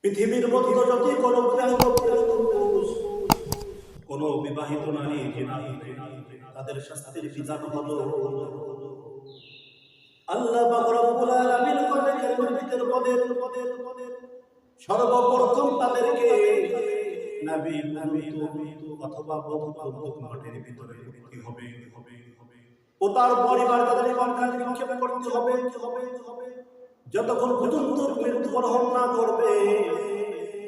পৃথিবীর মধ্যে যদি কোনো পুরুষ কোনো বিবাহিত নারী তাদের শাস্তির বিধান হলো আল্লাহ পাক রব্বুল আলামিন বলেন সর্বপ্রথম তাদেরকে নবী অথবা বন্ধুক মাটির ভিতরে ঢুকতে হবে ও তার পরিবার তাদের কঙ্কাল নিক্ষেপ করতে হবে যতক্ষণ পর্যন্ত মৃত্যুবরণ না করবে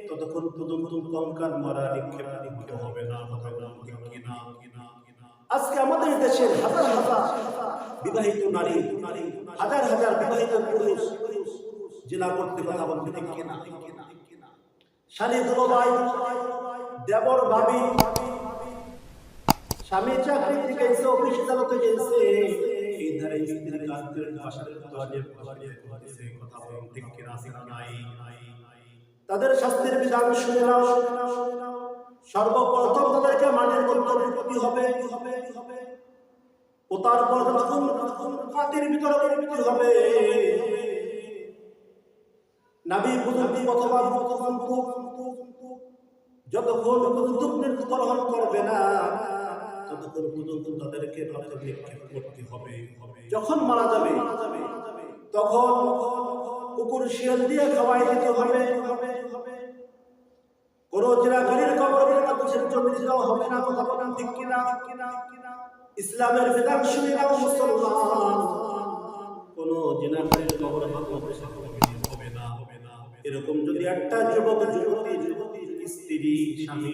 ততক্ষণ পর্যন্ত কঙ্কাল মারা নিক্ষেপ হবে না আজকে আমাদের দেশের হাজার হাজার বিবাহিত নারী হাজার হাজার বিবাহিত পুরুষ জেলা করতে কথা বলতে ঠিক কিনা স্বামী দুলাভাই দেবর ভাবি স্বামী চাকরি থেকে এসে অফিস চালাতে গেছে এই ধারে স্ত্রীর কাজের ভাষার কথা বলতে ঠিক কিনা নাই তাদের শাস্তির বিধান শুনে নাও সর্বপ্রথম তাদেরকে মাটির মধ্যে ঢুকতে হবে ও তারপর মাটির ভিতরে ঢুকতে হবে নবী বুঝতে অথবা যতক্ষণ পর্যন্ত মৃত্যুবরণ করবে না ততক্ষণ পর্যন্ত তাদেরকে নিক্ষেপ করতে হবে যখন মারা যাবে তখন কুকুর শিয়াল দিয়ে খাওয়াই দিতে হবে কোনো জিনাকারীর কবরের মানুষের জমি দেওয়া হবে না কথা বলেন ঠিক কিনা ইসলামের বিধান শুনে নাও মুসলমান কোনো জিনাকারীর কবর হবে না এরকম যদি একটা যুবক যুবতী স্ত্রী স্বামী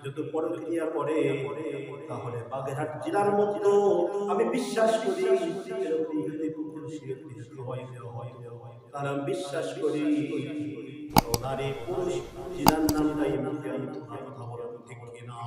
যত পরক্রিয়া করে তাহলে বাগেরহাট জেলার মধ্যে আমি বিশ্বাস করি এরকম যদি কুকুর শিয়াল দিয়ে খাওয়াই দেওয়া হয় তারা বিশ্বাস করি নারী পুরুষ জিনার নামটাই মুখে কথা বলেন ঠিক কিনা